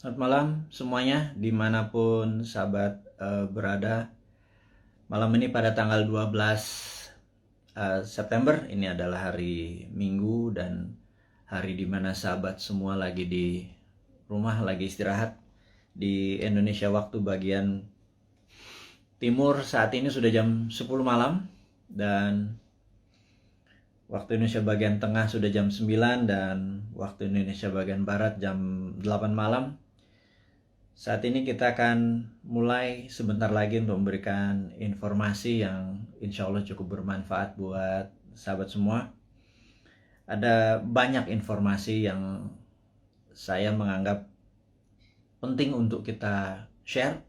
Selamat malam semuanya, dimanapun sahabat berada. Malam ini pada tanggal 12 September, ini adalah hari Minggu dan hari dimana sahabat semua lagi di rumah, lagi istirahat. Di Indonesia waktu bagian timur saat ini sudah jam 10 malam, dan waktu Indonesia bagian tengah sudah jam 9, dan waktu Indonesia bagian barat jam 8 malam. Saat ini kita akan mulai sebentar lagi untuk memberikan informasi yang insya Allah cukup bermanfaat buat sahabat semua. Ada banyak informasi yang saya menganggap penting untuk kita share,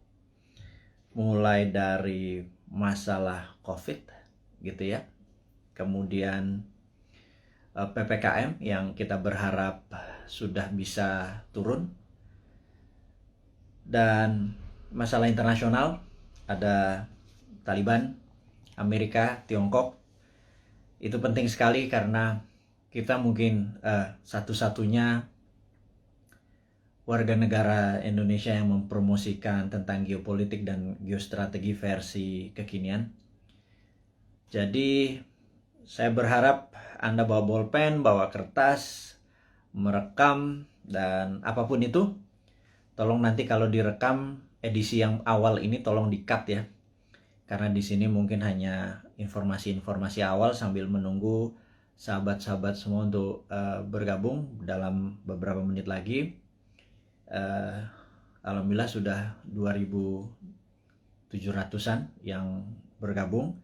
mulai dari masalah COVID gitu ya, kemudian PPKM yang kita berharap sudah bisa turun, dan masalah internasional, ada Taliban, Amerika, Tiongkok. Itu penting sekali karena kita mungkin satu-satunya warga negara Indonesia yang mempromosikan tentang geopolitik dan geostrategi versi kekinian. Jadi saya berharap Anda bawa bolpen, bawa kertas, merekam, dan apapun itu, tolong nanti kalau direkam edisi yang awal ini tolong di-cut ya. Karena di sini mungkin hanya informasi-informasi awal sambil menunggu sahabat-sahabat semua untuk bergabung dalam beberapa menit lagi. Alhamdulillah sudah 2.700-an yang bergabung.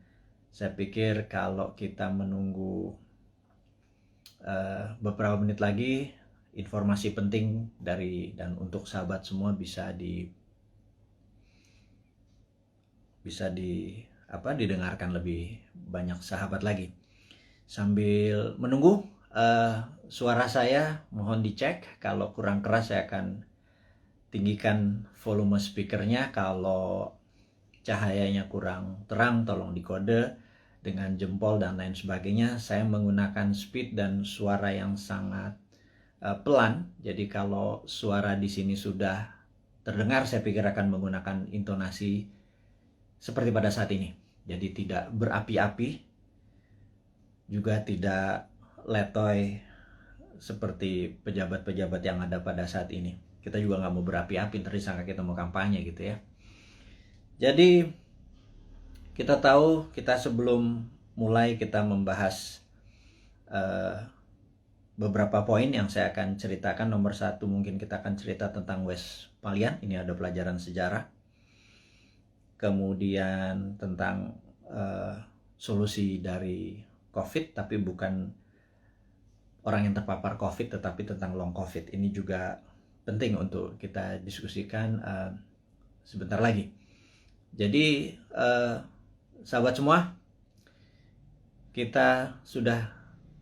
Saya pikir kalau kita menunggu beberapa menit lagi, informasi penting dari dan untuk sahabat semua bisa didengarkan lebih banyak sahabat lagi. Sambil menunggu, suara saya mohon dicek. Kalau kurang keras saya akan tinggikan volume speakernya. Kalau cahayanya kurang terang tolong dikode dengan jempol dan lain sebagainya. Saya menggunakan speed dan suara yang sangat pelan, jadi kalau suara di sini sudah terdengar, saya pikir akan menggunakan intonasi seperti pada saat ini. Jadi tidak berapi-api, juga tidak letoy seperti pejabat-pejabat yang ada pada saat ini. Kita juga nggak mau berapi-api, ntar disangka kita mau kampanye gitu ya. Jadi kita tahu, kita sebelum mulai kita membahas beberapa poin yang saya akan ceritakan. Nomor satu, mungkin kita akan cerita tentang Westphalian. Ini ada pelajaran sejarah. Kemudian tentang solusi dari COVID, tapi bukan orang yang terpapar COVID, tetapi tentang long COVID. Ini juga penting untuk kita diskusikan sebentar lagi. Jadi sahabat semua, kita sudah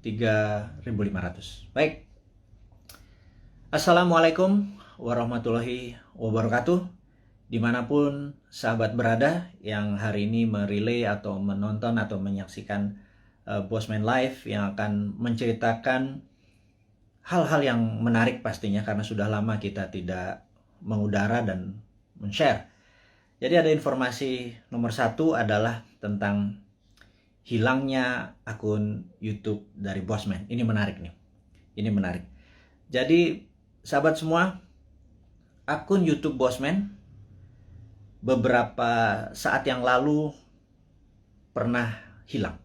3.500. Baik. Assalamualaikum warahmatullahi wabarakatuh. Dimanapun sahabat berada yang hari ini merelay atau menonton atau menyaksikan Bosman Live yang akan menceritakan hal-hal yang menarik pastinya, karena sudah lama kita tidak mengudara dan men-share. Jadi ada informasi nomor satu adalah tentang hilangnya akun YouTube dari Bosman. Ini menarik nih. Ini menarik. Jadi sahabat semua, akun YouTube Bosman beberapa saat yang lalu pernah hilang.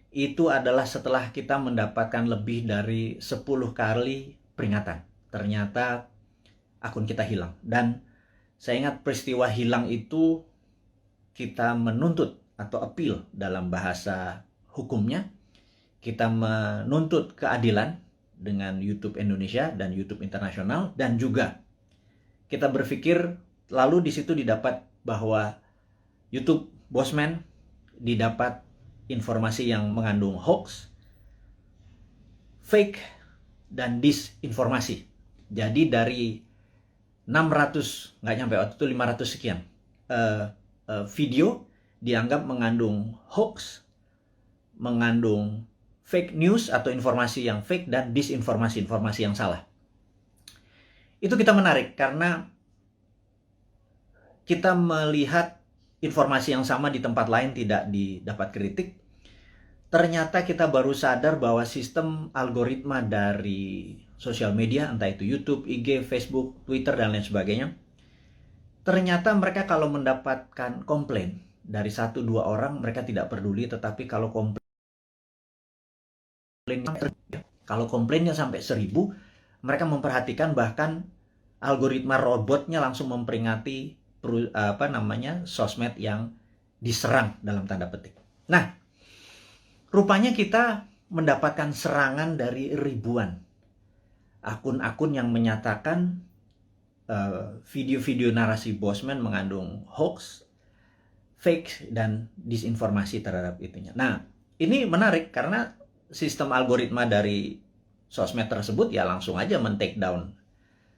Itu adalah setelah kita mendapatkan lebih dari 10 kali peringatan. Ternyata akun kita hilang. Dan saya ingat peristiwa hilang itu kita menuntut atau appeal dalam bahasa hukumnya. Kita menuntut keadilan dengan YouTube Indonesia dan YouTube internasional, dan juga kita berpikir lalu di situ didapat bahwa YouTube Bosman didapat informasi yang mengandung hoax, fake, dan disinformasi. Jadi dari 600, nggak nyampe waktu itu 500 sekian video dianggap mengandung hoax, mengandung fake news atau informasi yang fake, dan disinformasi, informasi yang salah. Itu kita menarik karena kita melihat informasi yang sama di tempat lain tidak didapat kritik. Ternyata kita baru sadar bahwa sistem algoritma dari sosial media, entah itu YouTube, IG, Facebook, Twitter, dan lain sebagainya, ternyata mereka kalau mendapatkan komplain dari 1-2 orang, mereka tidak peduli, tetapi kalau komplainnya sampai 1000, mereka memperhatikan, bahkan algoritma robotnya langsung memperingati sosmed yang diserang dalam tanda petik. Nah, rupanya kita mendapatkan serangan dari ribuan akun-akun yang menyatakan video-video narasi Bosman mengandung hoax, fake, dan disinformasi terhadap itunya. Nah, ini menarik karena sistem algoritma dari sosmed tersebut ya langsung aja men-take down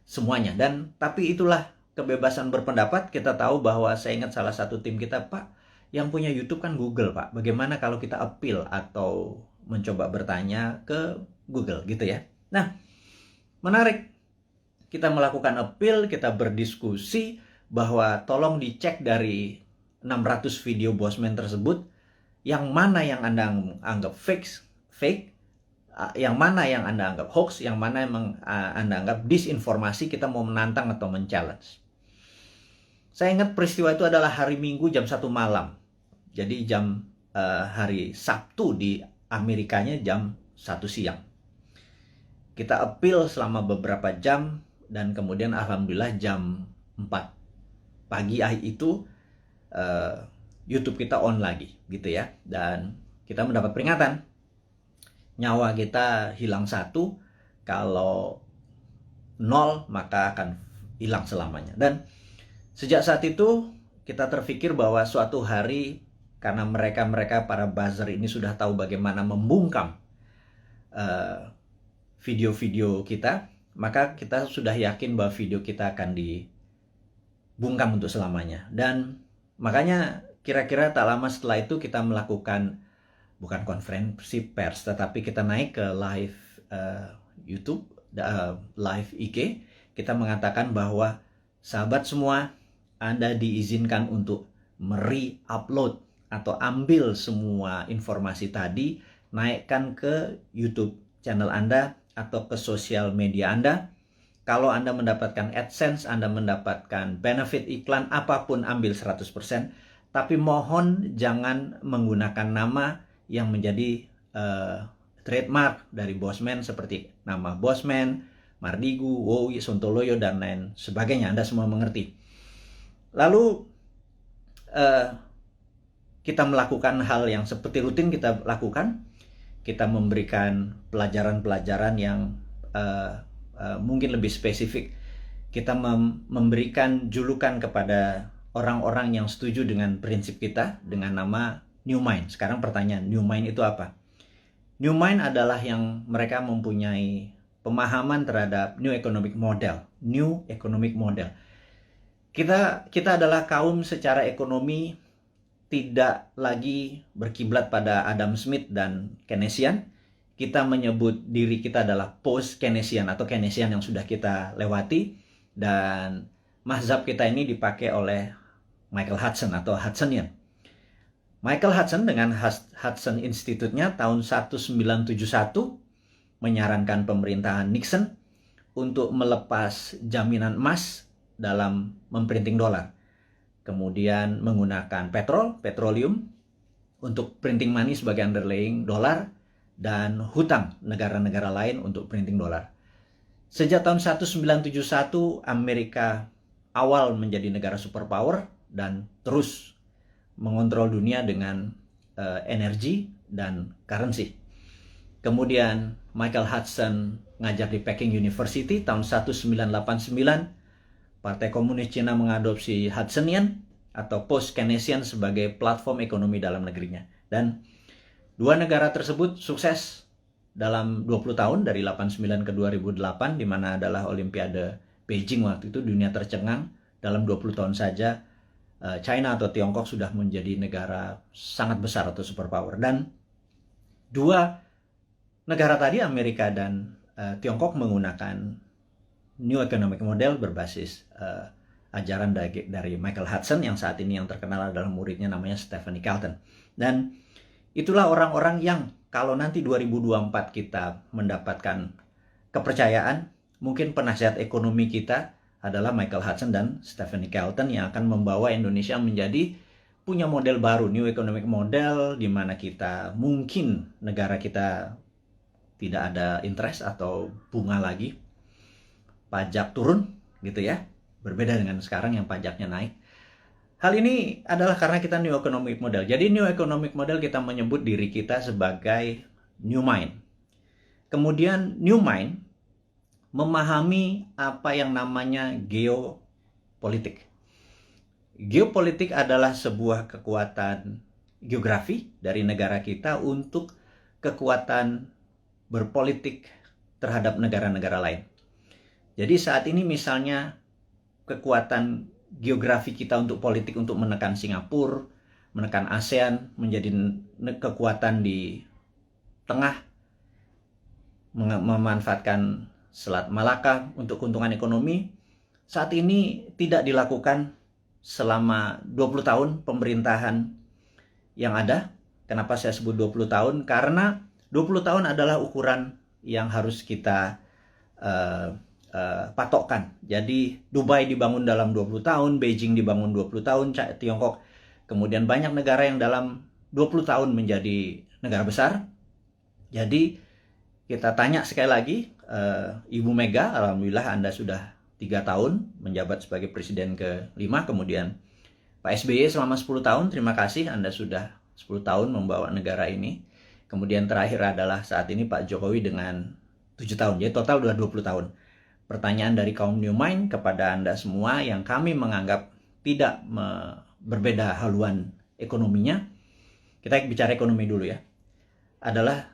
semuanya. Dan tapi itulah kebebasan berpendapat. Kita tahu bahwa saya ingat salah satu tim kita, Pak, yang punya YouTube kan Google, Pak. Bagaimana kalau kita appeal atau mencoba bertanya ke Google gitu ya. Nah, menarik. Kita melakukan appeal, kita berdiskusi bahwa tolong dicek dari 600 video Bosman tersebut, yang mana yang Anda anggap fake, yang mana yang Anda anggap hoax, yang mana yang Anda anggap disinformasi. Kita mau menantang atau men-challenge. Saya ingat peristiwa itu adalah hari Minggu jam 1 malam. Jadi hari Sabtu di Amerikanya jam 1 siang. Kita appeal selama beberapa jam, dan kemudian alhamdulillah jam 4 pagi itu YouTube kita on lagi gitu ya. Dan kita mendapat peringatan. Nyawa kita hilang 1, kalau 0 maka akan hilang selamanya. Dan sejak saat itu kita terpikir bahwa suatu hari, karena mereka para buzzer ini sudah tahu bagaimana membungkam video-video kita, maka kita sudah yakin bahwa video kita akan dibungkam untuk selamanya. Dan makanya kira-kira tak lama setelah itu kita melakukan bukan konferensi pers, tetapi kita naik ke live YouTube, live IG. Kita mengatakan bahwa sahabat semua, Anda diizinkan untuk re-upload atau ambil semua informasi tadi, naikkan ke YouTube channel Anda atau ke sosial media Anda. Kalau Anda mendapatkan AdSense, Anda mendapatkan benefit iklan, apapun ambil 100%. Tapi mohon jangan menggunakan nama yang menjadi trademark dari Bosman, seperti nama Bosman, Mardigu, Wowi, Sontoloyo, dan lain sebagainya. Anda semua mengerti. Lalu kita melakukan hal yang seperti rutin kita lakukan. Kita memberikan pelajaran-pelajaran yang mungkin lebih spesifik. Kita memberikan julukan kepada orang-orang yang setuju dengan prinsip kita dengan nama New Mind. Sekarang pertanyaan, New Mind itu apa? New Mind adalah yang mereka mempunyai pemahaman terhadap New Economic Model. New Economic Model. Kita adalah kaum secara ekonomi tidak lagi berkiblat pada Adam Smith dan Keynesian. Kita menyebut diri kita adalah post-Keynesian atau Keynesian yang sudah kita lewati. Dan mazhab kita ini dipakai oleh Michael Hudson atau Hudsonian. Michael Hudson dengan Hudson Institute-nya tahun 1971 menyarankan pemerintahan Nixon untuk melepas jaminan emas dalam memprinting dolar. Kemudian menggunakan petroleum untuk printing money sebagai underlying dolar, dan hutang negara-negara lain untuk printing dolar. Sejak tahun 1971, Amerika awal menjadi negara superpower dan terus mengontrol dunia dengan energi dan currency. Kemudian Michael Hudson ngajar di Peking University tahun 1989. Partai Komunis Cina mengadopsi Hudsonian atau post-Keynesian sebagai platform ekonomi dalam negerinya. Dan dua negara tersebut sukses dalam 20 tahun, dari 89 ke 2008, di mana adalah Olimpiade Beijing waktu itu. Dunia tercengang. Dalam 20 tahun saja China atau Tiongkok sudah menjadi negara sangat besar atau superpower. Dan dua negara tadi, Amerika dan Tiongkok, menggunakan New Economic Model berbasis ajaran dari Michael Hudson, yang saat ini yang terkenal adalah muridnya namanya Stephanie Kelton. Dan itulah orang-orang yang kalau nanti 2024 kita mendapatkan kepercayaan, mungkin penasihat ekonomi kita adalah Michael Hudson dan Stephanie Kelton yang akan membawa Indonesia menjadi punya model baru, New Economic Model, di mana kita mungkin negara kita tidak ada interest atau bunga lagi, pajak turun gitu ya, berbeda dengan sekarang yang pajaknya naik. Hal ini adalah karena kita New Economic Model. Jadi New Economic Model kita menyebut diri kita sebagai New Mind. Kemudian New Mind memahami apa yang namanya geopolitik. Geopolitik adalah sebuah kekuatan geografi dari negara kita untuk kekuatan berpolitik terhadap negara-negara lain. Jadi saat ini misalnya kekuatan geografi kita untuk politik untuk menekan Singapura, menekan ASEAN, menjadi kekuatan di tengah, memanfaatkan Selat Malaka untuk keuntungan ekonomi, saat ini tidak dilakukan selama 20 tahun pemerintahan yang ada. Kenapa saya sebut 20 tahun? Karena 20 tahun adalah ukuran yang harus kita patokkan. Jadi Dubai dibangun dalam 20 tahun, Beijing dibangun 20 tahun, Tiongkok, kemudian banyak negara yang dalam 20 tahun menjadi negara besar. Jadi kita tanya sekali lagi, Ibu Mega, alhamdulillah Anda sudah 3 tahun menjabat sebagai presiden ke-5, kemudian Pak SBY selama 10 tahun, terima kasih Anda sudah 10 tahun membawa negara ini. Kemudian terakhir adalah saat ini Pak Jokowi dengan 7 tahun, jadi total sudah 20 tahun. Pertanyaan dari kaum New Mind kepada Anda semua yang kami menganggap tidak berbeda haluan ekonominya, kita bicara ekonomi dulu ya, adalah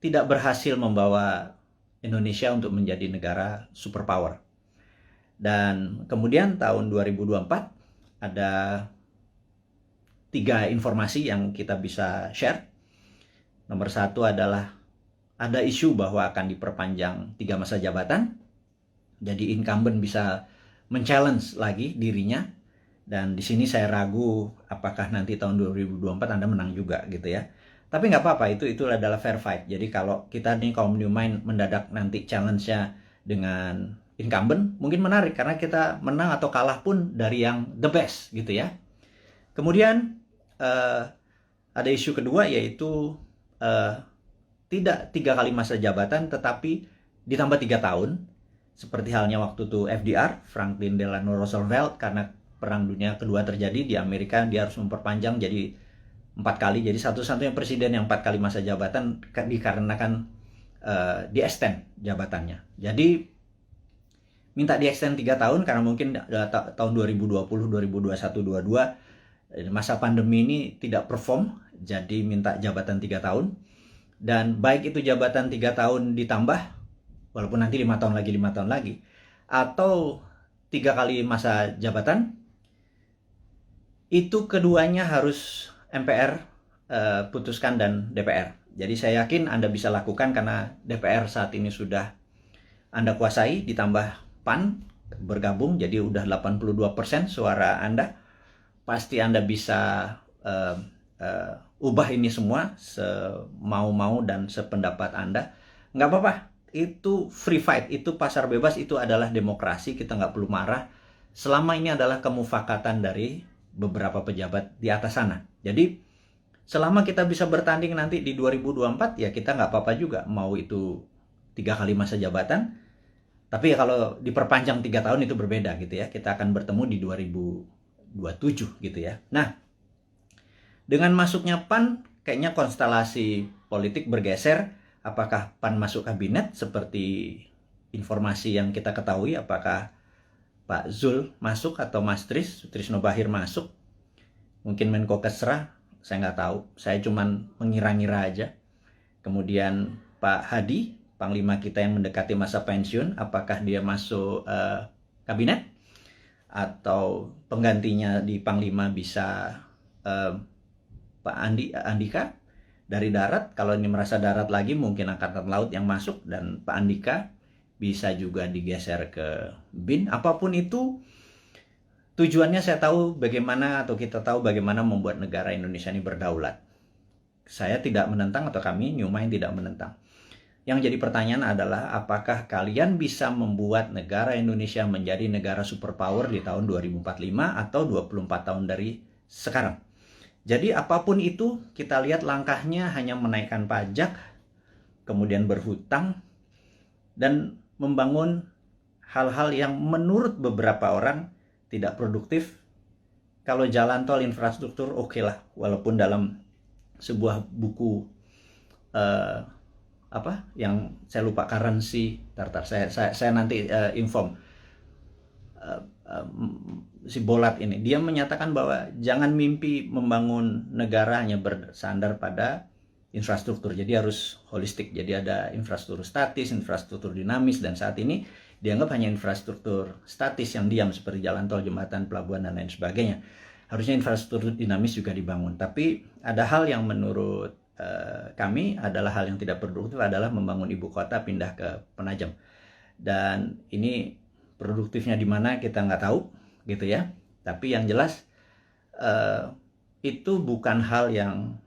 tidak berhasil membawa Indonesia untuk menjadi negara superpower. Dan kemudian tahun 2024 ada 3 informasi yang kita bisa share. Nomor 1 adalah ada isu bahwa akan diperpanjang 3 masa jabatan. Jadi incumbent bisa men-challenge lagi dirinya. Dan di sini saya ragu apakah nanti tahun 2024 Anda menang juga gitu ya. Tapi nggak apa-apa, itu adalah fair fight. Jadi kalau kita nih kaum New Mind mendadak nanti challenge-nya dengan incumbent, mungkin menarik karena kita menang atau kalah pun dari yang the best gitu ya. Kemudian ada isu kedua yaitu tidak 3 kali masa jabatan tetapi ditambah 3 tahun. Seperti halnya waktu itu FDR, Franklin Delano Roosevelt, karena Perang Dunia Kedua terjadi di Amerika, dia harus memperpanjang jadi 4 kali. Jadi satu-satunya presiden yang 4 kali masa jabatan dikarenakan di-extend jabatannya. Jadi minta di-extend 3 tahun karena mungkin tahun 2020, 2021, 2022 masa pandemi ini tidak perform, jadi minta jabatan 3 tahun. Dan baik itu jabatan 3 tahun ditambah, walaupun nanti 5 tahun lagi, atau 3 kali masa jabatan, itu keduanya harus MPR putuskan dan DPR. Jadi saya yakin Anda bisa lakukan karena DPR saat ini sudah Anda kuasai, ditambah PAN bergabung, jadi udah 82% suara Anda. Pasti Anda bisa ubah ini semua semau-mau dan sependapat Anda. Nggak apa-apa, itu free fight, itu pasar bebas, itu adalah demokrasi, kita nggak perlu marah. Selama ini adalah kemufakatan dari beberapa pejabat di atas sana. Jadi selama kita bisa bertanding nanti di 2024, ya kita nggak apa-apa juga mau itu 3 kali masa jabatan. Tapi kalau diperpanjang 3 tahun itu berbeda gitu ya. Kita akan bertemu di 2027 gitu ya. Nah, dengan masuknya PAN, kayaknya konstelasi politik bergeser. Apakah PAN masuk kabinet seperti informasi yang kita ketahui? Apakah Pak Zul masuk atau Mas Trisno Bahir masuk? Mungkin Menko Kesra, saya nggak tahu. Saya cuman mengira-ngira aja. Kemudian Pak Hadi, Panglima kita yang mendekati masa pensiun, apakah dia masuk kabinet? Atau penggantinya di Panglima bisa Pak Andika dari darat. Kalau ini merasa darat lagi, mungkin Angkatan Laut yang masuk, dan Pak Andika bisa juga digeser ke BIN. Apapun itu, tujuannya saya tahu bagaimana, atau kita tahu bagaimana membuat negara Indonesia ini berdaulat. Saya tidak menentang, atau kami New Mind tidak menentang. Yang jadi pertanyaan adalah, apakah kalian bisa membuat negara Indonesia menjadi negara superpower di tahun 2045 atau 24 tahun dari sekarang? Jadi apapun itu, kita lihat langkahnya hanya menaikkan pajak, kemudian berhutang, dan membangun hal-hal yang menurut beberapa orang tidak produktif. Kalau jalan tol, infrastruktur, oke lah. Walaupun dalam sebuah buku yang saya lupa, currency, saya nanti inform, si Bolat ini, dia menyatakan bahwa jangan mimpi membangun negara hanya bersandar pada infrastruktur, jadi harus holistik. Jadi ada infrastruktur statis, infrastruktur dinamis, dan saat ini dianggap hanya infrastruktur statis yang diam seperti jalan tol, jembatan, pelabuhan, dan lain sebagainya. Harusnya infrastruktur dinamis juga dibangun. Tapi ada hal yang menurut kami adalah hal yang tidak produktif, adalah membangun ibu kota pindah ke Penajam. Dan ini produktifnya di mana kita nggak tahu gitu ya. Tapi yang jelas itu bukan hal yang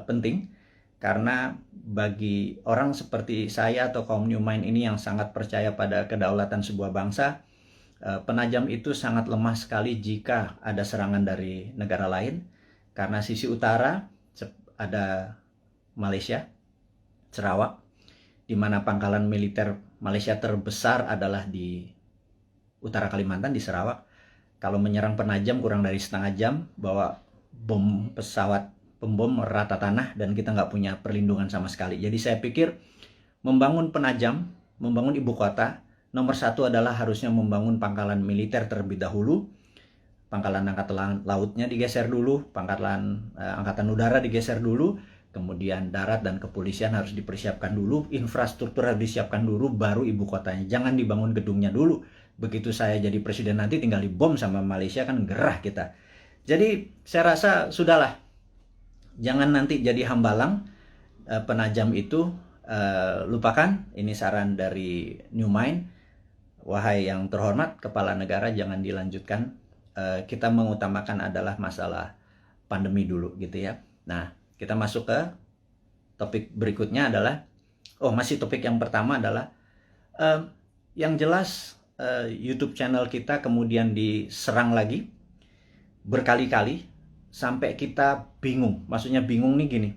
penting, karena bagi orang seperti saya atau kaum New Mind ini yang sangat percaya pada kedaulatan sebuah bangsa, Penajam itu sangat lemah sekali jika ada serangan dari negara lain. Karena sisi utara ada Malaysia, Sarawak, di mana pangkalan militer Malaysia terbesar adalah di utara Kalimantan, di Sarawak. Kalau menyerang Penajam kurang dari setengah jam, bawa bom pesawat pembom rata tanah, dan kita nggak punya perlindungan sama sekali. Jadi saya pikir membangun Penajam, membangun ibu kota, nomor satu adalah harusnya membangun pangkalan militer terlebih dahulu. Pangkalan angkatan lautnya digeser dulu, pangkalan angkatan udara digeser dulu, kemudian darat dan kepolisian harus dipersiapkan dulu, infrastruktur harus disiapkan dulu, baru ibu kotanya. Jangan dibangun gedungnya dulu. Begitu saya jadi presiden nanti tinggal dibom sama Malaysia, kan gerah kita. Jadi saya rasa sudahlah, jangan nanti jadi hambalang. Penajam itu lupakan. Ini saran dari New Mind. Wahai yang terhormat kepala negara, jangan dilanjutkan. Kita mengutamakan adalah masalah pandemi dulu gitu ya. Nah, kita masuk ke topik berikutnya adalah, masih topik yang pertama adalah yang jelas YouTube channel kita kemudian diserang lagi berkali-kali sampai kita bingung. Maksudnya bingung nih gini,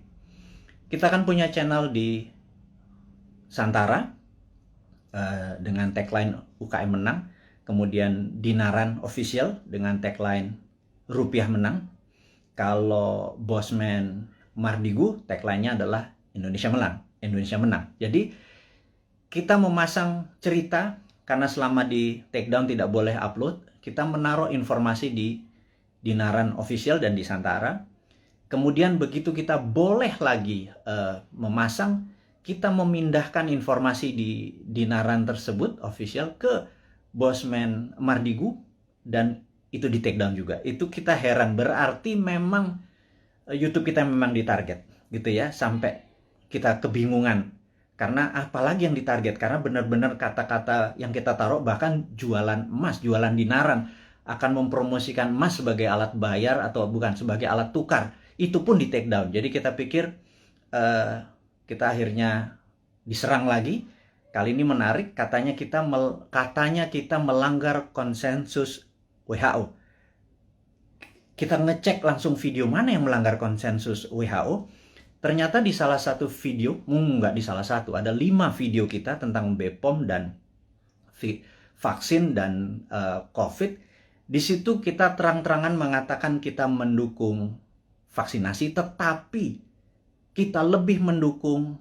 kita kan punya channel di Santara dengan tagline UKM menang, kemudian Dinaran Official dengan tagline Rupiah menang. Kalau Bosman Mardigu tagline-nya adalah Indonesia menang. Jadi kita memasang cerita, karena selama di takedown tidak boleh upload, kita menaruh informasi di Dinaran Official dan di Santara. Kemudian begitu kita boleh lagi memasang, kita memindahkan informasi di Dinaran tersebut official ke Bosman Mardigu, dan itu di take down juga. Itu kita heran, berarti memang YouTube kita memang ditarget gitu ya, sampai kita kebingungan. Karena apalagi yang ditarget, karena benar-benar kata-kata yang kita taruh, bahkan jualan emas, jualan dinaran, akan mempromosikan emas sebagai alat bayar atau bukan, sebagai alat tukar, itu pun di take down. Jadi kita pikir kita akhirnya diserang lagi. Kali ini menarik, katanya kita melanggar konsensus WHO. Kita ngecek langsung video mana yang melanggar konsensus WHO. Ternyata di salah satu video, nggak di salah satu, ada 5 video kita tentang BPOM dan vaksin dan COVID. Di situ kita terang-terangan mengatakan kita mendukung vaksinasi, tetapi kita lebih mendukung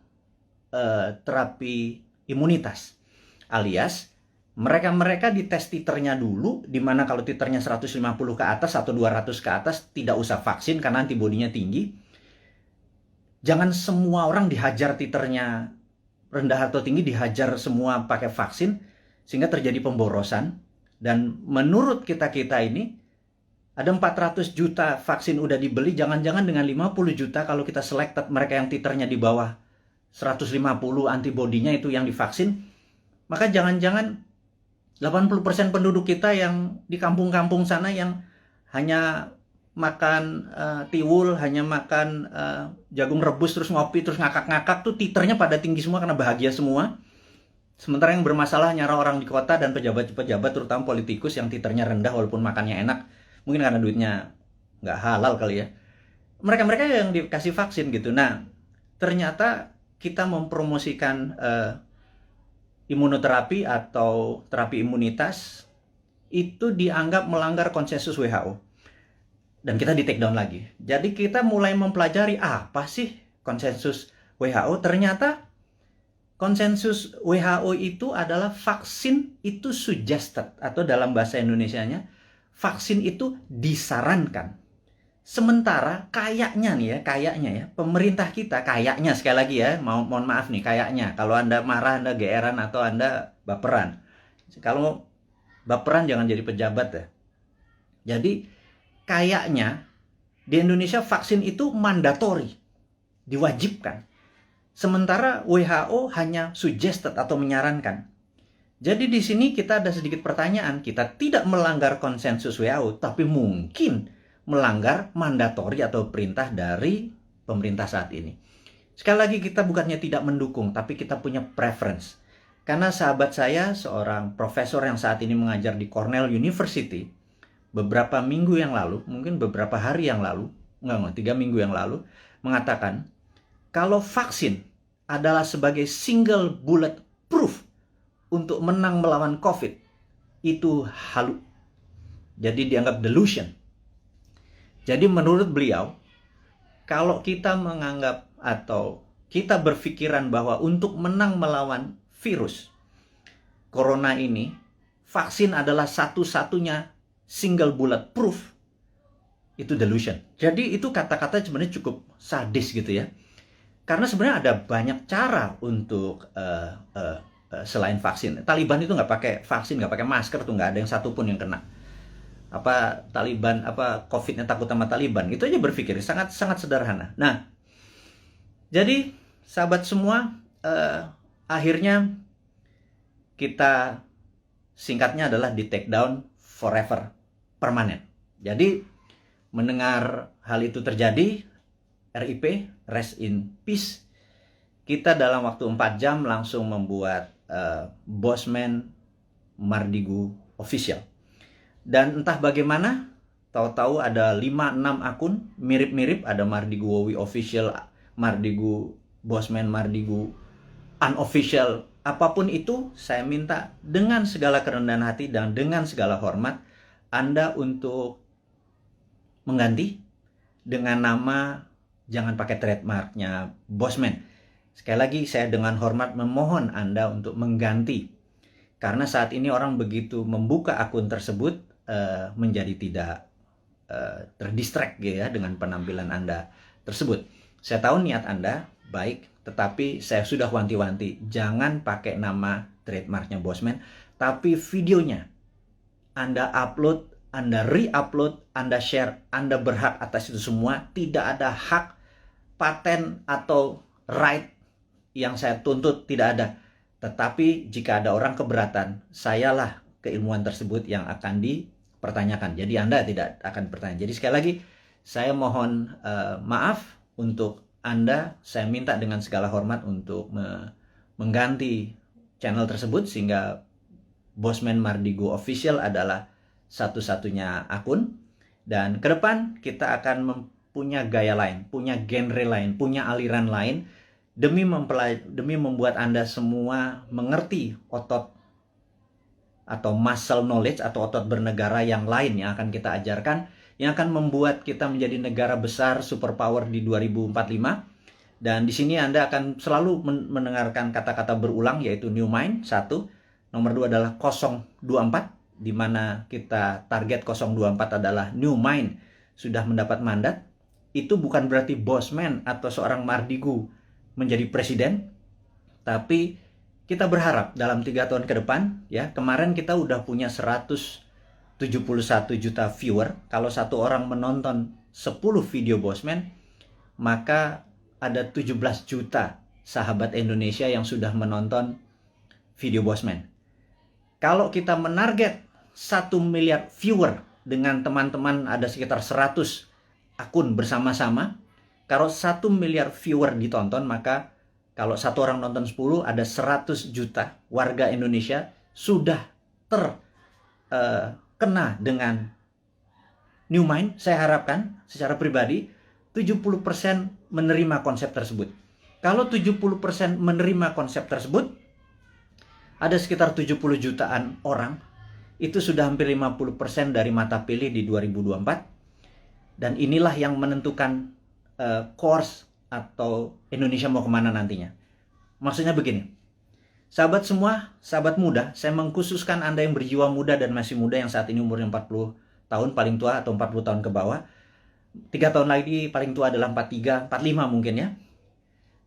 terapi imunitas. Alias mereka dites titernya dulu, dimana kalau titernya 150 ke atas atau 200 ke atas tidak usah vaksin karena antibodinya tinggi. Jangan semua orang dihajar titernya rendah atau tinggi, dihajar semua pakai vaksin sehingga terjadi pemborosan. Dan menurut kita ini ada 400 juta vaksin udah dibeli, jangan-jangan dengan 50 juta kalau kita selected mereka yang titernya di bawah 150 antibodinya itu yang divaksin, Maka jangan-jangan 80% penduduk kita yang di kampung-kampung sana yang hanya makan tiwul, hanya makan jagung rebus, terus ngopi, terus ngakak-ngakak tuh titernya pada tinggi semua karena bahagia semua. Sementara yang bermasalah nyara orang di kota dan pejabat-pejabat, terutama politikus yang titernya rendah walaupun makannya enak, mungkin karena duitnya nggak halal kali ya. Mereka-mereka yang dikasih vaksin gitu. Nah, ternyata kita mempromosikan imunoterapi atau terapi imunitas itu dianggap melanggar konsensus WHO. Dan kita di take down lagi. Jadi kita mulai mempelajari apa sih konsensus WHO. Ternyata konsensus WHO itu adalah vaksin itu suggested, atau dalam bahasa Indonesianya, vaksin itu disarankan. Sementara kayaknya nih ya, pemerintah kita kayaknya, sekali lagi ya, mohon maaf nih, kayaknya, kalau Anda marah, Anda geeran, atau Anda baperan. Kalau baperan jangan jadi pejabat ya. Jadi kayaknya di Indonesia vaksin itu mandatori, diwajibkan. Sementara WHO hanya suggested atau menyarankan. Jadi di sini kita ada sedikit pertanyaan. Kita tidak melanggar konsensus WHO, tapi mungkin melanggar mandatori atau perintah dari pemerintah saat ini. Sekali lagi, kita bukannya tidak mendukung, tapi kita punya preference. Karena sahabat saya, seorang profesor yang saat ini mengajar di Cornell University, beberapa minggu yang lalu, mungkin beberapa hari yang lalu, 3 minggu yang lalu, mengatakan, kalau vaksin adalah sebagai single bullet proof untuk menang melawan COVID, itu halu. Jadi dianggap delusion. Jadi menurut beliau, kalau kita menganggap atau kita berpikiran bahwa untuk menang melawan virus corona ini, vaksin adalah satu-satunya single bullet proof, itu delusion. Jadi itu kata-kata sebenarnya cukup sadis gitu ya. Karena sebenarnya ada banyak cara untuk selain vaksin. Taliban itu nggak pakai vaksin, nggak pakai masker tuh, nggak ada yang satupun yang kena. Taliban, COVID-nya takut sama Taliban. Itu aja berpikir sangat sederhana. Nah, jadi sahabat semua, akhirnya kita singkatnya adalah di take down forever, permanen. Jadi mendengar hal itu terjadi, RIP, rest in peace, kita dalam waktu 4 jam langsung membuat Bosman Mardigu official. Dan entah bagaimana, tahu-tahu ada 5-6 akun mirip-mirip, ada Mardigu Wowi official, Mardigu Bosman Mardigu unofficial, apapun itu, saya minta dengan segala kerendahan hati dan dengan segala hormat Anda untuk mengganti dengan nama, jangan pakai trademarknya Bosman. Sekali lagi, saya dengan hormat memohon Anda untuk mengganti. Karena saat ini orang begitu membuka akun tersebut menjadi tidak terdistract gitu ya dengan penampilan Anda tersebut. Saya tahu niat Anda baik, tetapi saya sudah wanti-wanti, jangan pakai nama trademarknya Bosman, tapi videonya Anda upload, Anda re-upload, Anda share, Anda berhak atas itu semua. Tidak ada hak paten atau right yang saya tuntut, tidak ada. Tetapi jika ada orang keberatan, sayalah keilmuan tersebut yang akan dipertanyakan. Jadi Anda tidak akan bertanya. Jadi sekali lagi, saya mohon maaf untuk Anda. Saya minta dengan segala hormat untuk mengganti channel tersebut, sehingga Bosman Mardigu Official adalah satu-satunya akun. Dan ke depan kita akan punya gaya lain, punya genre lain, punya aliran lain, demi membuat Anda semua mengerti otot atau muscle knowledge atau otot bernegara yang lain yang akan kita ajarkan, yang akan membuat kita menjadi negara besar superpower di 2045. Dan di sini Anda akan selalu mendengarkan kata-kata berulang, yaitu New Mind, 1. Nomor 2 adalah 024, di mana kita target 024 adalah New Mind sudah mendapat mandat. Itu bukan berarti Bosman atau seorang Mardigu menjadi presiden, tapi kita berharap dalam 3 tahun ke depan, ya, kemarin kita udah punya 171 juta viewer. Kalau satu orang menonton 10 video Bosman, maka ada 17 juta sahabat Indonesia yang sudah menonton video Bosman. Kalau kita menarget 1 miliar viewer dengan teman-teman ada sekitar 100 akun bersama-sama, kalau 1 miliar viewer ditonton, maka kalau satu orang nonton 10, ada 100 juta warga Indonesia sudah terkena dengan New Mind. Saya harapkan secara pribadi 70% menerima konsep tersebut. Kalau 70% menerima konsep tersebut, ada sekitar 70 jutaan orang, itu sudah hampir 50% dari mata pilih di 2024. Dan inilah yang menentukan course atau Indonesia mau kemana nantinya. Maksudnya begini, sahabat semua, sahabat muda, saya mengkhususkan Anda yang berjiwa muda dan masih muda yang saat ini umurnya 40 tahun paling tua atau 40 tahun ke bawah. 3 tahun lagi paling tua adalah 43, 45 mungkin ya.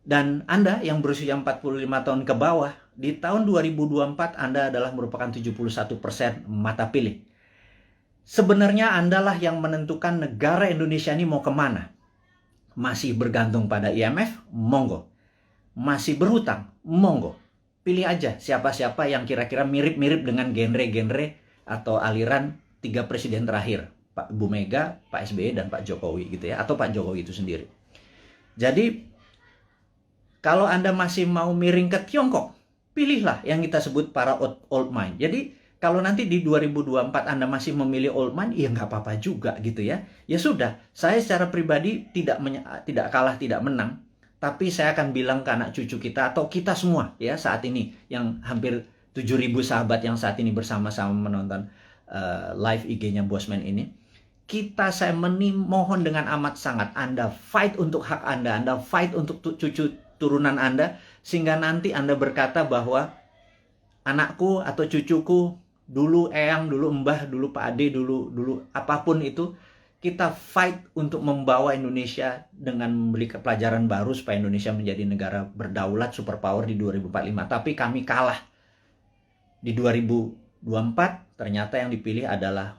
Dan Anda yang berusia 45 tahun ke bawah, di tahun 2024 Anda adalah merupakan 71% mata pilih. Sebenarnya Anda lah yang menentukan negara Indonesia ini mau kemana. Masih bergantung pada IMF? Monggo. Masih berhutang? Monggo. Pilih aja siapa-siapa yang kira-kira mirip-mirip dengan genre-genre atau aliran 3 presiden terakhir. Pak Bu Mega, Pak SBY, dan Pak Jokowi gitu ya. Atau Pak Jokowi itu sendiri. Jadi, kalau Anda masih mau miring ke Tiongkok, pilihlah yang kita sebut para old mind. Jadi, kalau nanti di 2024 Anda masih memilih old mind, ya nggak apa-apa juga gitu ya. Ya sudah, saya secara pribadi tidak kalah, tidak menang. Tapi saya akan bilang ke anak cucu kita atau kita semua ya saat ini yang hampir 7.000 sahabat yang saat ini bersama-sama menonton live IG-nya Bosman ini. Saya mohon dengan amat sangat Anda fight untuk hak Anda fight untuk cucu turunan Anda, sehingga nanti Anda berkata bahwa anakku atau cucuku, dulu eyang, dulu mbah, dulu Pak Ade, dulu apapun itu, kita fight untuk membawa Indonesia dengan memberi pelajaran baru supaya Indonesia menjadi negara berdaulat, superpower di 2045. Tapi kami kalah. Di 2024 ternyata yang dipilih adalah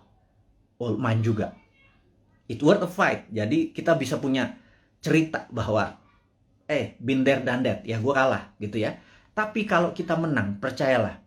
old mind juga. It worth a fight. Jadi kita bisa punya cerita bahwa been there done that, ya gue kalah gitu ya. Tapi kalau kita menang, percayalah,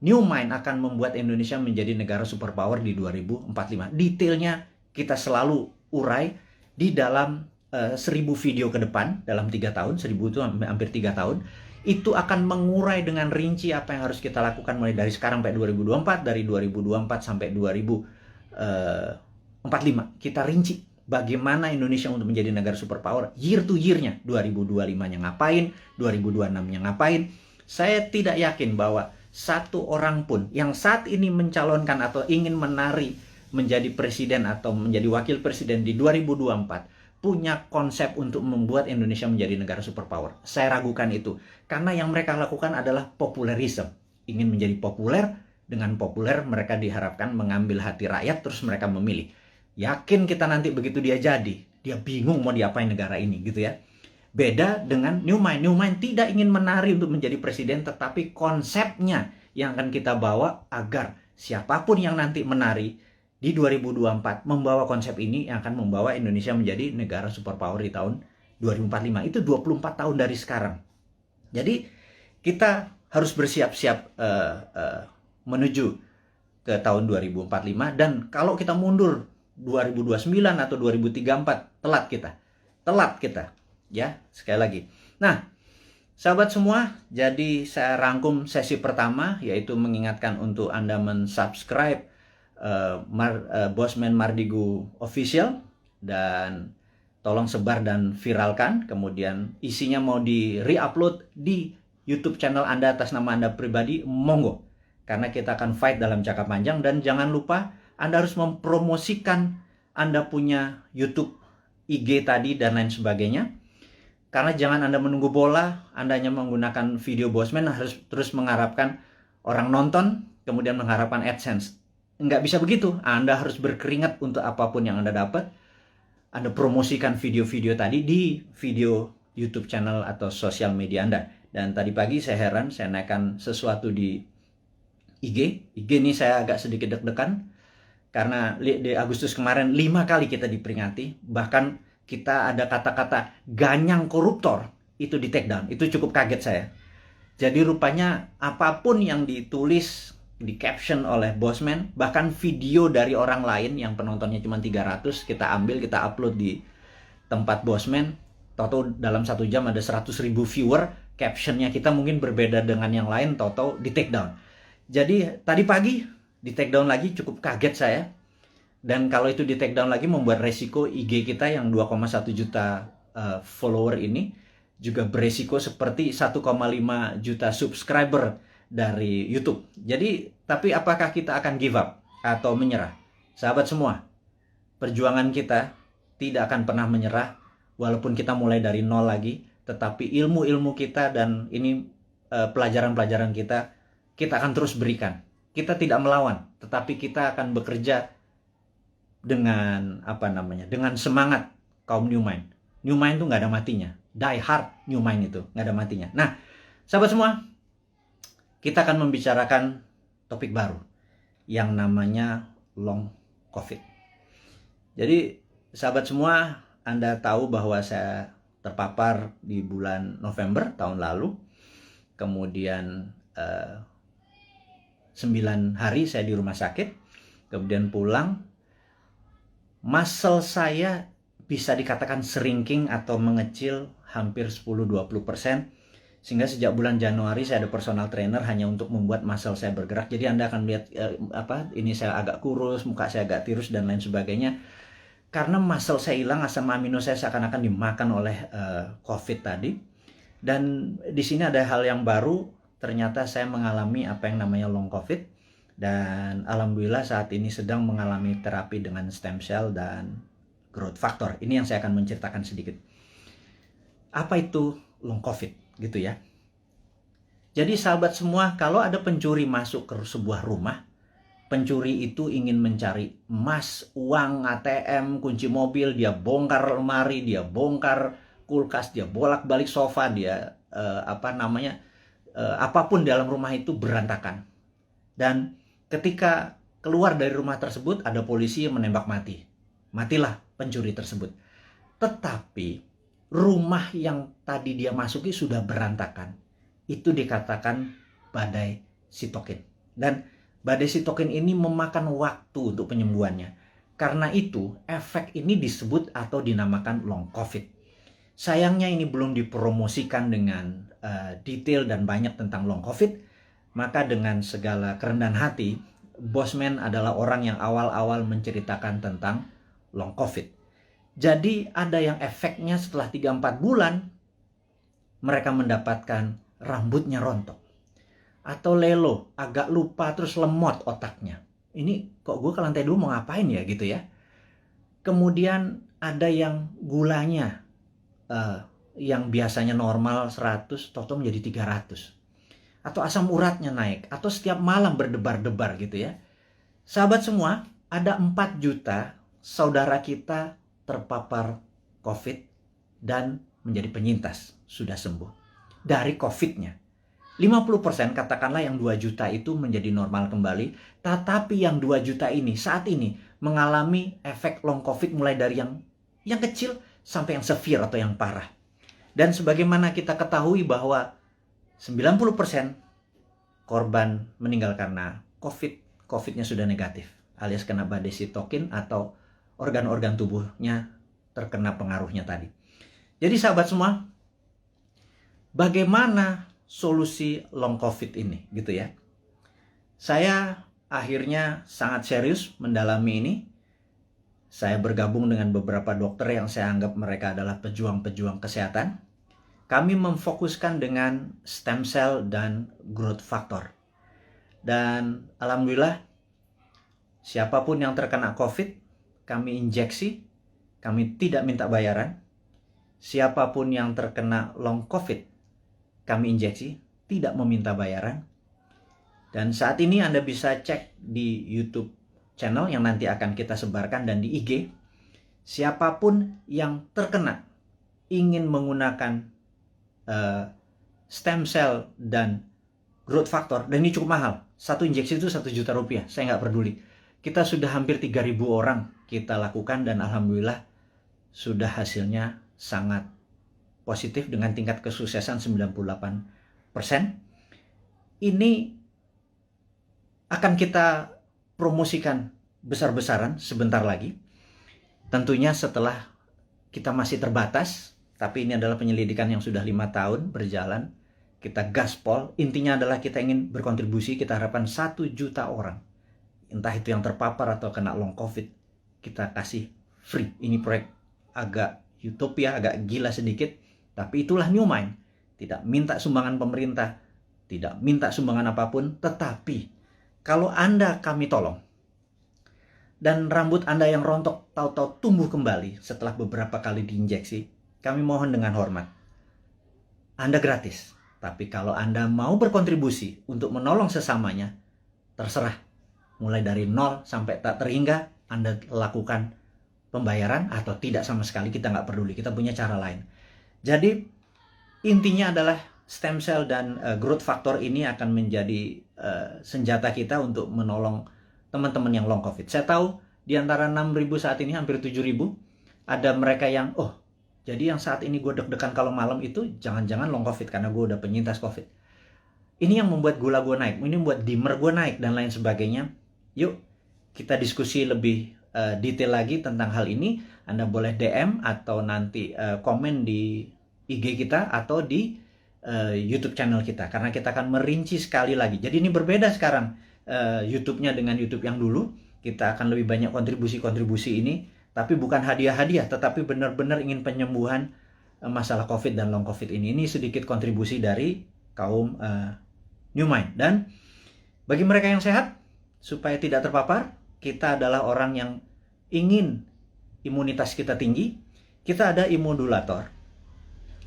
New Mind akan membuat Indonesia menjadi negara superpower di 2045. Detailnya kita selalu urai di dalam 1000 video ke depan, dalam 3 tahun, 1000 itu hampir 3 tahun. Itu akan mengurai dengan rinci apa yang harus kita lakukan mulai dari sekarang sampai 2024, dari 2024 sampai 2045. Kita rinci bagaimana Indonesia untuk menjadi negara superpower year to year-nya. 2025-nya ngapain, 2026-nya ngapain. Saya tidak yakin bahwa satu orang pun yang saat ini mencalonkan atau ingin menjadi presiden atau menjadi wakil presiden di 2024 punya konsep untuk membuat Indonesia menjadi negara superpower. Saya ragukan itu. Karena yang mereka lakukan adalah populerisme. Ingin menjadi populer, dengan populer mereka diharapkan mengambil hati rakyat terus mereka memilih. Yakin kita nanti begitu dia jadi, dia bingung mau diapain negara ini gitu ya. Beda dengan New Mind. New Mind tidak ingin menari untuk menjadi presiden, tetapi konsepnya yang akan kita bawa agar siapapun yang nanti menari di 2024 membawa konsep ini yang akan membawa Indonesia menjadi negara superpower di tahun 2045. Itu 24 tahun dari sekarang. Jadi kita harus bersiap-siap menuju ke tahun 2045, dan kalau kita mundur 2029 atau 2034, telat kita. Ya, sekali lagi. Nah, sahabat semua, jadi saya rangkum sesi pertama, yaitu mengingatkan untuk Anda mensubscribe Bosman Mardigu Official, dan tolong sebar dan viralkan. Kemudian isinya mau di re-upload di YouTube channel Anda atas nama Anda pribadi, monggo. Karena kita akan fight dalam jangka panjang, dan jangan lupa Anda harus mempromosikan Anda punya YouTube, IG tadi, dan lain sebagainya. Karena jangan Anda menunggu bola, Anda hanya menggunakan video Bosman, harus terus mengharapkan orang nonton, kemudian mengharapkan AdSense. Nggak bisa begitu. Anda harus berkeringat untuk apapun yang Anda dapat. Anda promosikan video-video tadi di video YouTube channel atau sosial media Anda. Dan tadi pagi saya heran, saya naikkan sesuatu di IG. IG ini saya agak sedikit deg-degan. Karena di Agustus kemarin 5 kali kita diperingati. Bahkan kita ada kata-kata ganyang koruptor, itu di take down. Itu cukup kaget saya. Jadi rupanya apapun yang ditulis di caption oleh Bosman, bahkan video dari orang lain yang penontonnya cuma 300, kita ambil, kita upload di tempat Bosman, toto dalam 1 jam ada 100.000 viewer, captionnya kita mungkin berbeda dengan yang lain, toto di take down. Jadi tadi pagi di take down lagi, cukup kaget saya. Dan kalau itu di take down lagi membuat resiko IG kita yang 2,1 juta follower ini juga beresiko seperti 1,5 juta subscriber dari YouTube. Jadi, tapi apakah kita akan give up atau menyerah? Sahabat semua, perjuangan kita tidak akan pernah menyerah walaupun kita mulai dari nol lagi, tetapi ilmu-ilmu kita dan ini pelajaran-pelajaran kita akan terus berikan. Kita tidak melawan, tetapi kita akan bekerja dengan dengan semangat kaum New Mind. New Mind itu nggak ada matinya. Die hard New Mind itu nggak ada matinya. Nah, sahabat semua, kita akan membicarakan topik baru yang namanya long COVID. Jadi, sahabat semua, Anda tahu bahwa saya terpapar di bulan November tahun lalu. Kemudian 9 hari saya di rumah sakit. Kemudian pulang. Muscle saya bisa dikatakan shrinking atau mengecil hampir 10-20%. Sehingga sejak bulan Januari saya ada personal trainer hanya untuk membuat muscle saya bergerak. Jadi Anda akan lihat ini saya agak kurus, muka saya agak tirus dan lain sebagainya. Karena muscle saya hilang, asam amino saya seakan-akan dimakan oleh COVID tadi. Dan di sini ada hal yang baru, ternyata saya mengalami apa yang namanya long COVID. Dan alhamdulillah saat ini sedang mengalami terapi dengan stem cell dan growth factor. Ini yang saya akan menceritakan sedikit. Apa itu long COVID gitu ya. Jadi sahabat semua, kalau ada pencuri masuk ke sebuah rumah, pencuri itu ingin mencari emas, uang, ATM, kunci mobil, dia bongkar lemari, dia bongkar kulkas, dia bolak-balik sofa, dia apapun dalam rumah itu berantakan. Dan ketika keluar dari rumah tersebut, ada polisi yang menembak mati. Matilah pencuri tersebut. Tetapi rumah yang tadi dia masuki sudah berantakan. Itu dikatakan badai sitokin. Dan badai sitokin ini memakan waktu untuk penyembuhannya. Karena itu, efek ini disebut atau dinamakan long COVID. Sayangnya ini belum dipromosikan dengan detail dan banyak tentang long COVID. Maka dengan segala kerendahan hati, Bosman adalah orang yang awal-awal menceritakan tentang long COVID. Jadi ada yang efeknya setelah 3-4 bulan, mereka mendapatkan rambutnya rontok. Atau lelo, agak lupa terus lemot otaknya. Ini kok gue ke lantai 2 mau ngapain ya gitu ya. Kemudian ada yang gulanya yang biasanya normal 100, toto menjadi 300. Atau asam uratnya naik, atau setiap malam berdebar-debar gitu ya. Sahabat semua, ada 4 juta saudara kita terpapar COVID dan menjadi penyintas, sudah sembuh dari COVID-nya. 50% katakanlah yang 2 juta itu menjadi normal kembali, tetapi yang 2 juta ini saat ini mengalami efek long COVID mulai dari yang kecil sampai yang severe atau yang parah. Dan sebagaimana kita ketahui bahwa 90% korban meninggal karena COVID. COVID-nya sudah negatif, alias kena badai sitokin atau organ-organ tubuhnya terkena pengaruhnya tadi. Jadi sahabat semua, bagaimana solusi long COVID ini gitu ya. Saya akhirnya sangat serius mendalami ini. Saya bergabung dengan beberapa dokter yang saya anggap mereka adalah pejuang-pejuang kesehatan. Kami memfokuskan dengan stem cell dan growth factor. Dan alhamdulillah, siapapun yang terkena COVID, kami injeksi, kami tidak minta bayaran. Siapapun yang terkena long COVID, kami injeksi, tidak meminta bayaran. Dan saat ini Anda bisa cek di YouTube channel yang nanti akan kita sebarkan dan di IG. Siapapun yang terkena ingin menggunakan stem cell dan growth factor, dan ini cukup mahal. Satu injeksi itu 1 juta rupiah, saya nggak peduli. Kita sudah hampir 3.000 orang kita lakukan dan alhamdulillah sudah hasilnya sangat positif dengan tingkat kesuksesan 98%. Ini akan kita promosikan besar-besaran sebentar lagi. Tentunya setelah kita masih terbatas, tapi ini adalah penyelidikan yang sudah 5 tahun berjalan. Kita gaspol, intinya adalah kita ingin berkontribusi, kita harapkan 1 juta orang. Entah itu yang terpapar atau kena long COVID, kita kasih free. Ini proyek agak utopia, agak gila sedikit, tapi itulah New Mind. Tidak minta sumbangan pemerintah, tidak minta sumbangan apapun, tetapi kalau Anda kami tolong, dan rambut Anda yang rontok tahu-tahu tumbuh kembali setelah beberapa kali diinjeksi, kami mohon dengan hormat, Anda gratis. Tapi kalau Anda mau berkontribusi untuk menolong sesamanya, terserah. Mulai dari 0 sampai tak terhingga, Anda lakukan pembayaran atau tidak sama sekali, kita nggak peduli, kita punya cara lain. Jadi intinya adalah stem cell dan growth factor ini akan menjadi senjata kita untuk menolong teman-teman yang long COVID. Saya tahu di antara 6.000 saat ini hampir 7.000 ada mereka yang jadi yang saat ini gue deg-degan kalau malam itu jangan-jangan long COVID karena gue udah penyintas COVID. Ini yang membuat gula gue naik, ini membuat dimmer gue naik dan lain sebagainya. Yuk kita diskusi lebih detail lagi tentang hal ini. Anda boleh DM atau nanti komen di IG kita atau di YouTube channel kita, karena kita akan merinci sekali lagi. Jadi ini berbeda sekarang YouTube-nya dengan YouTube yang dulu. Kita akan lebih banyak kontribusi-kontribusi ini, tapi bukan hadiah-hadiah, tetapi benar-benar ingin penyembuhan masalah COVID dan long COVID ini. Ini sedikit kontribusi dari kaum New Mind. Dan bagi mereka yang sehat, supaya tidak terpapar, kita adalah orang yang ingin imunitas kita tinggi. Kita ada immodulator.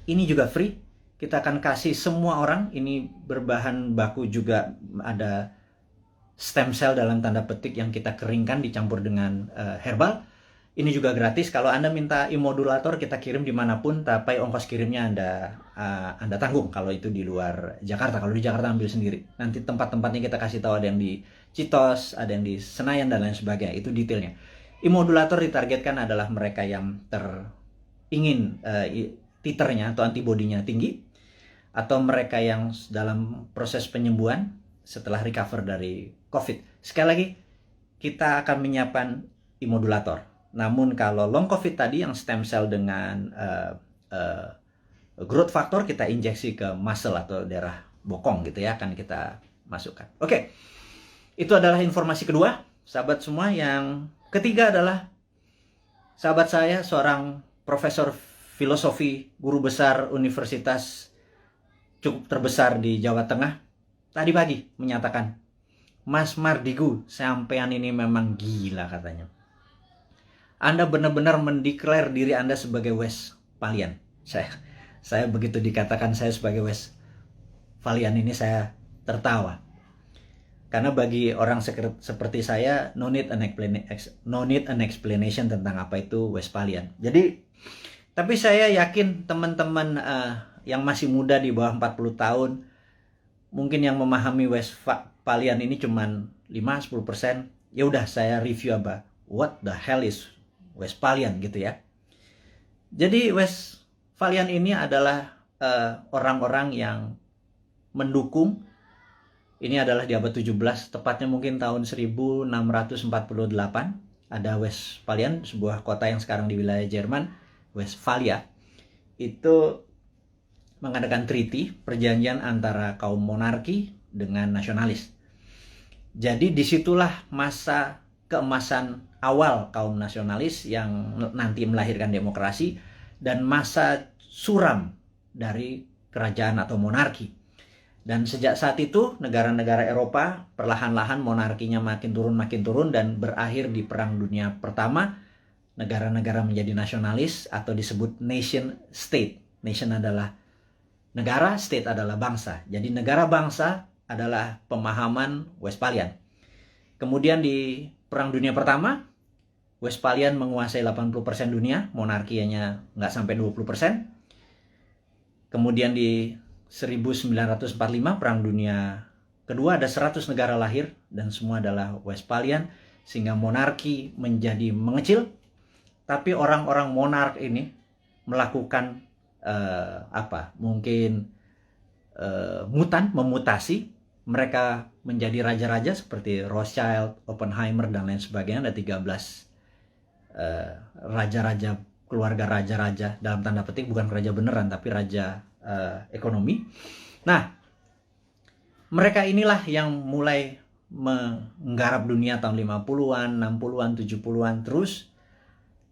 Ini juga free. Kita akan kasih semua orang. Ini berbahan baku juga ada stem cell dalam tanda petik yang kita keringkan dicampur dengan herbal. Ini juga gratis. Kalau Anda minta immodulator, kita kirim dimanapun, tapi ongkos kirimnya Anda tanggung kalau itu di luar Jakarta. Kalau di Jakarta ambil sendiri. Nanti tempat-tempatnya kita kasih tahu, ada yang di Citos, ada yang di Senayan dan lain sebagainya. Itu detailnya. Immodulator ditargetkan adalah mereka yang ingin titernya atau antibodinya tinggi, atau mereka yang dalam proses penyembuhan setelah recover dari COVID. Sekali lagi, kita akan menyiapkan immodulator. Namun kalau long COVID tadi yang stem cell dengan growth factor, kita injeksi ke muscle atau daerah bokong gitu ya, akan kita masukkan. Oke, itu adalah informasi kedua, sahabat semua. Yang ketiga adalah sahabat saya, seorang profesor filosofi, guru besar universitas cukup terbesar di Jawa Tengah, tadi pagi menyatakan, Mas Mardigu, sampean ini memang gila katanya. Anda benar-benar mendeklar diri Anda sebagai Westphalian. Saya begitu dikatakan saya sebagai Westphalian ini saya tertawa. Karena bagi orang seperti saya, no need an explanation tentang apa itu Westphalian. Jadi, tapi saya yakin teman-teman yang masih muda di bawah 40 tahun, mungkin yang memahami Westphalian ini cuman 5-10%. Ya udah, saya review what the hell is Westphalian gitu ya. Jadi Westphalian ini adalah orang-orang yang mendukung. Ini adalah di abad 17, tepatnya mungkin tahun 1648. Ada Westphalian, sebuah kota yang sekarang di wilayah Jerman, Westphalia. Itu mengadakan treaty, perjanjian antara kaum monarki dengan nasionalis. Jadi disitulah masa keemasan awal kaum nasionalis yang nanti melahirkan demokrasi, dan masa suram dari kerajaan atau monarki. Dan sejak saat itu negara-negara Eropa perlahan-lahan monarkinya makin turun dan berakhir di Perang Dunia Pertama. Negara-negara menjadi nasionalis atau disebut nation state. Nation adalah negara, state adalah bangsa. Jadi negara bangsa adalah pemahaman Westphalian. Kemudian di Perang Dunia Pertama, Westphalian menguasai 80% dunia, monarki hanya nggak sampai 20%. Kemudian di 1945 Perang Dunia Kedua ada 100 negara lahir dan semua adalah Westphalian, sehingga monarki menjadi mengecil. Tapi orang-orang monark ini melakukan mungkin memutasi. Mereka menjadi raja-raja seperti Rothschild, Oppenheimer, dan lain sebagainya. Ada 13 raja-raja, keluarga raja-raja, dalam tanda petik, bukan raja beneran, tapi raja ekonomi. Nah, mereka inilah yang mulai menggarap dunia tahun 50-an, 60-an, 70-an terus.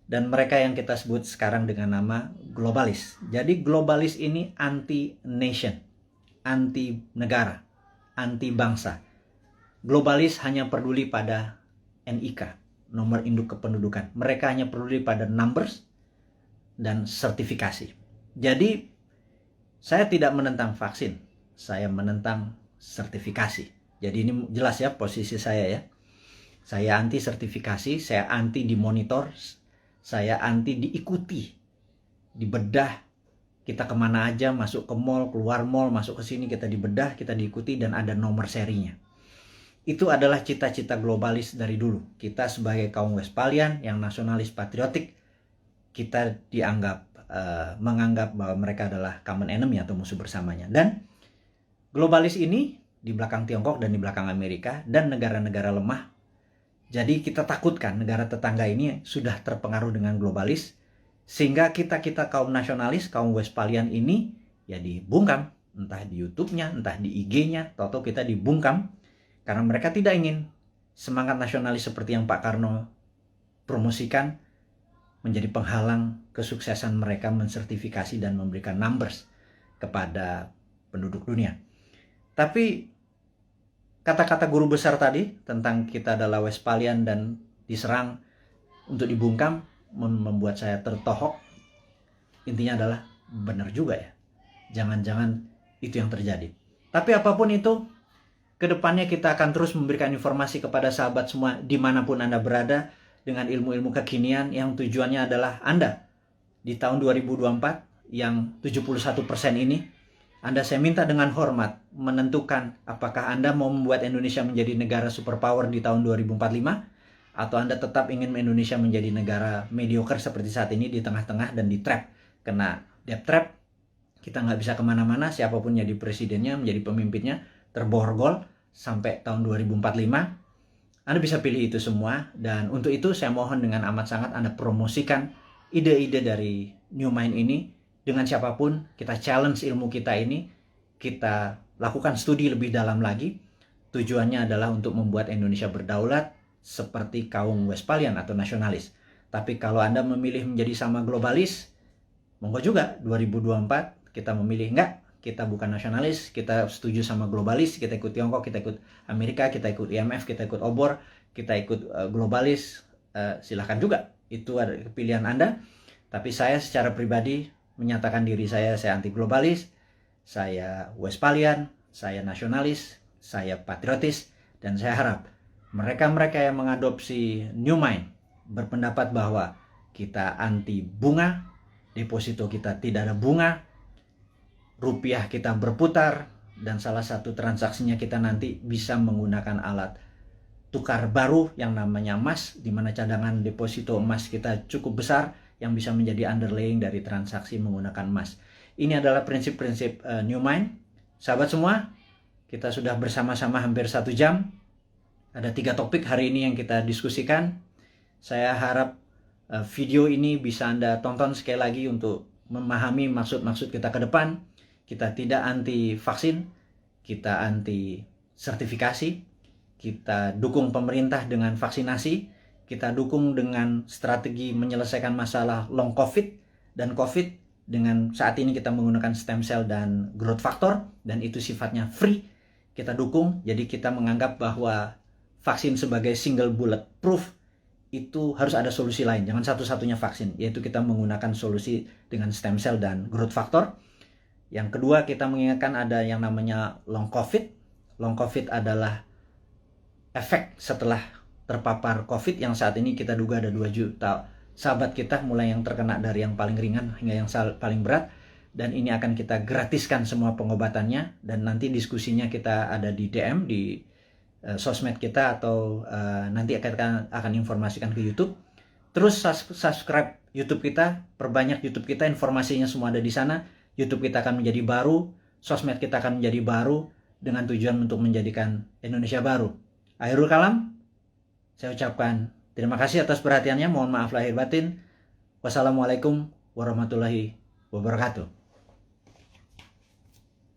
Dan mereka yang kita sebut sekarang dengan nama globalis. Jadi globalis ini anti-nation, anti-negara, anti-bangsa. Globalis hanya peduli pada NIK, nomor induk kependudukan. Mereka hanya peduli pada numbers dan sertifikasi. Jadi, saya tidak menentang vaksin, saya menentang sertifikasi. Jadi ini jelas ya posisi saya ya. Saya anti sertifikasi, saya anti dimonitor, saya anti diikuti, dibedah. Kita kemana aja, masuk ke mall, keluar mall, masuk ke sini, kita dibedah, kita diikuti, dan ada nomor serinya. Itu adalah cita-cita globalis dari dulu. Kita sebagai kaum Westphalian yang nasionalis patriotik, kita menganggap bahwa mereka adalah common enemy atau musuh bersamanya. Dan globalis ini di belakang Tiongkok dan di belakang Amerika dan negara-negara lemah. Jadi kita takutkan negara tetangga ini sudah terpengaruh dengan globalis, sehingga kita kaum nasionalis, kaum Westphalian ini ya dibungkam, entah di YouTube-nya, entah di IG-nya, atau kita dibungkam karena mereka tidak ingin semangat nasionalis seperti yang Pak Karno promosikan menjadi penghalang kesuksesan mereka mensertifikasi dan memberikan numbers kepada penduduk dunia. Tapi kata-kata guru besar tadi tentang kita adalah Westphalian dan diserang untuk dibungkam membuat saya tertohok. Intinya adalah benar juga ya. Jangan-jangan itu yang terjadi. Tapi apapun itu, kedepannya kita akan terus memberikan informasi kepada sahabat semua dimanapun Anda berada dengan ilmu-ilmu kekinian yang tujuannya adalah Anda di tahun 2024 yang 71% ini, saya minta dengan hormat menentukan apakah Anda mau membuat Indonesia menjadi negara superpower di tahun 2045 atau Anda tetap ingin Indonesia menjadi negara mediocre seperti saat ini di tengah-tengah dan di trap. Kena debt trap, kita nggak bisa kemana-mana, siapapun jadi presidennya, menjadi pemimpinnya, terborgol sampai tahun 2045. Anda bisa pilih itu semua, dan untuk itu saya mohon dengan amat sangat Anda promosikan ide-ide dari New Mind ini dengan siapapun. Kita challenge ilmu kita ini, kita lakukan studi lebih dalam lagi. Tujuannya adalah untuk membuat Indonesia berdaulat seperti kaum Westphalian atau nasionalis. Tapi kalau Anda memilih menjadi sama globalis, monggo juga 2024 kita memilih enggak, kita bukan nasionalis, kita setuju sama globalis, kita ikut Tiongkok, kita ikut Amerika, kita ikut IMF, kita ikut obor, kita ikut globalis, silahkan juga. Itu ada pilihan Anda. Tapi saya secara pribadi menyatakan diri saya anti globalis, saya Westphalian, saya nasionalis, saya patriotis, dan saya harap mereka-mereka yang mengadopsi New Mind berpendapat bahwa kita anti bunga, deposito kita tidak ada bunga, rupiah kita berputar, dan salah satu transaksinya kita nanti bisa menggunakan alat tukar baru yang namanya emas, di mana cadangan deposito emas kita cukup besar yang bisa menjadi underlying dari transaksi menggunakan emas. Ini adalah prinsip-prinsip New Mind. Sahabat semua, kita sudah bersama-sama hampir 1 jam. Ada 3 topik hari ini yang kita diskusikan. Saya harap video ini bisa Anda tonton sekali lagi untuk memahami maksud-maksud kita ke depan. Kita tidak anti vaksin, kita anti sertifikasi, kita dukung pemerintah dengan vaksinasi, kita dukung dengan strategi menyelesaikan masalah long COVID dan COVID dengan saat ini kita menggunakan stem cell dan growth factor, dan itu sifatnya free, kita dukung. Jadi kita menganggap bahwa vaksin sebagai single bullet proof itu harus ada solusi lain, jangan satu-satunya vaksin, yaitu kita menggunakan solusi dengan stem cell dan growth factor. Yang kedua, kita mengingatkan ada yang namanya long COVID. Long COVID adalah efek setelah terpapar COVID yang saat ini kita duga ada 2 juta sahabat kita, mulai yang terkena dari yang paling ringan hingga yang paling berat, dan ini akan kita gratiskan semua pengobatannya, dan nanti diskusinya kita ada di DM di sosmed kita, atau nanti akan informasikan ke YouTube. Terus subscribe YouTube kita, perbanyak YouTube kita, informasinya semua ada di sana. YouTube kita akan menjadi baru, sosmed kita akan menjadi baru dengan tujuan untuk menjadikan Indonesia baru. Akhirul kalam, saya ucapkan terima kasih atas perhatiannya. Mohon maaf lahir batin. Wassalamualaikum warahmatullahi wabarakatuh.